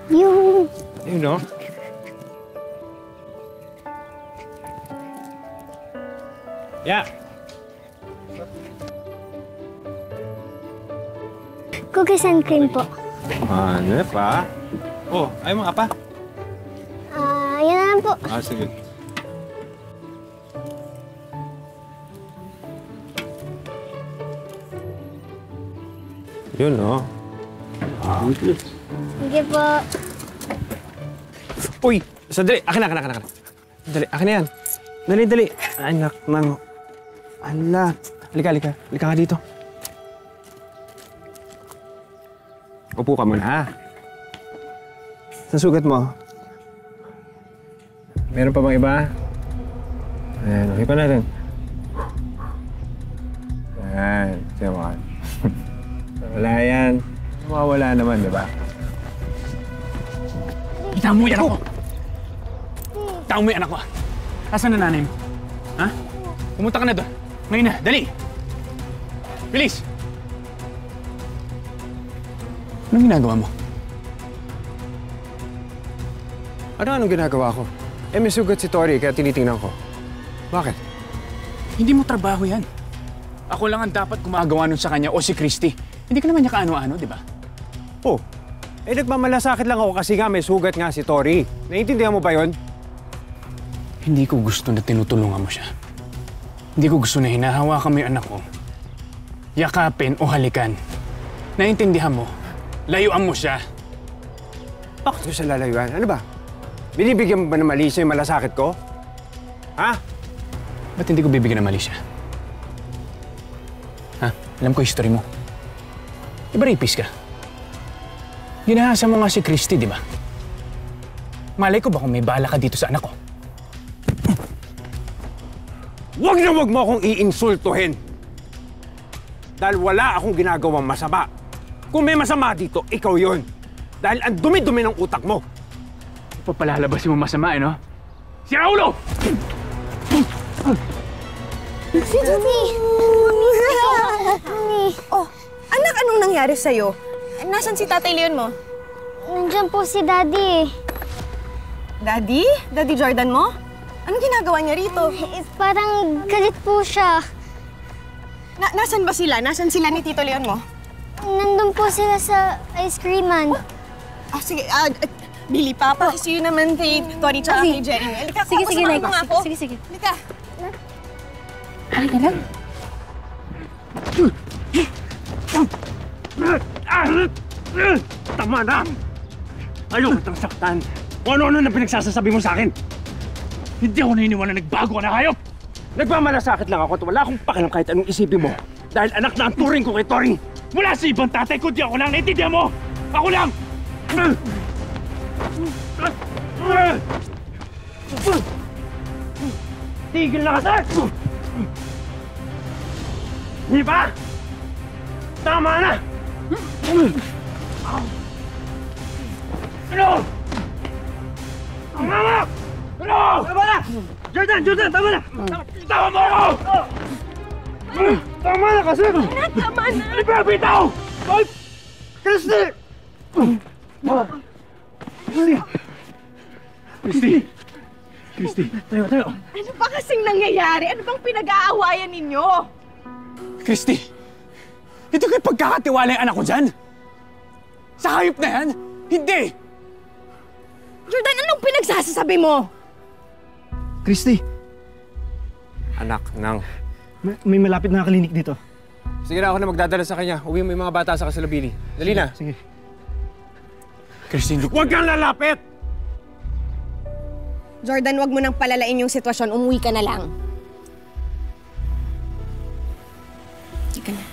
Yung... Yun, no? Yeah. Cookies and cream po. Ano pa? Oh, ayaw mo apa? Yan na lang po. Sige. Yun, no? Sige po. Uy! Sandali! Akin na. Dali, akin na yan. Dali. Anak ng... Ala. Halika nga dito. Upo ka muna, ha? Sa sugat mo. Meron pa bang iba? Ayan, okay pa natin. Ayan, siya mo. Wala yan. Mawawala naman, di ba? Kita mo yung anak ko! Kita mo yung anak ko! Asan na nanay mo? Ha? Pumunta ka na doon. Ngayon na, dali! Bilis! Anong ginagawa mo? Anong ginagawa ko? May sugat si Tori, kaya tinitingnan ko. Bakit? Hindi mo trabaho yan. Ako lang ang dapat gumagawa nun sa kanya o si Christy. Hindi ka naman niya kaano-ano, di ba? Oh, nagmamalasakit lang ako kasi nga may sugat nga si Tori. Naiintindihan mo ba yon? Hindi ko gusto na tinutulungan mo siya. Hindi ko gusto na hinahawakan mo yung anak ko. Yakapin o halikan. Naiintindihan mo? Layuan mo siya. Bakit ko siya lalayuan? Ano ba? Binibigyan mo ba ng mali siya yung malasakit ko? Ha? Ba't hindi ko bibigyan ng mali siya? Ha? Alam ko yung history mo. Iba rapist ka. Ginahasa mo nga si Christy, di ba? Malay ko ba kung may bala ka dito sa anak ko? Huwag na huwag mo akong iinsultuhin! Dahil wala akong ginagawang masama. Kung may masama dito, ikaw yon. Dahil ang dumi-dumi ng utak mo. Papalalabasin mo masama, no? Si Raulo! Si Titi! Mami! Oh, anak, anong nangyari sa'yo? Nasaan si Tatay Leon mo? Nandiyan po si Daddy. Daddy? Daddy Jordan mo? Anong ginagawa niya rito? Parang galit po siya. Nasaan ba sila? Nasaan sila ni Tito Leon mo? Nandun po sila sa ice creaman. Sige, Billy, papakisiyo naman kay Tori tsaka kay Jerry. Halika, Sige, pasamahan mo nga ako. Sige. Halika. Halika lang. Tama na! Ayaw kitang saktan. Kung ano-ano na pinagsasasabi mo sa akin. Hindi ako naniniwala nagbago ka na hayop! Nagmamalasakit lang ako at wala akong pakialam kahit anong isipin mo. Dahil anak na ang turing ko kay Tori. Mula sa ibang tatay ko, di ako lang naintindihan mo! Ako lang! Tigil na kasi! Di ba? Tama na! Ano? Tama na! Ano? Tama na! Jordan! Tama na! Tama mo ako! Tama na kasi! Tama na! Ano ba? Bitaw! Ay! Christy! Christy, tayo. Ano ba kasing nangyayari? Ano bang pinag-aawayan ninyo? Christy! Hindi ko ipagkakatiwala yung anak ko dyan! Sa hayop na yan? Hindi! Jordan, anong pinagsasasabi mo? Christy, Anak ng... may malapit na klinik dito. Sige na, ako na magdadala sa kanya. Uwi mo yung mga bata sa Kasalabili. Dali na. Sige. Christy, Huwag kang lalapit! Jordan, wag mo nang palalain yung sitwasyon. Umuwi ka na lang. Sige na.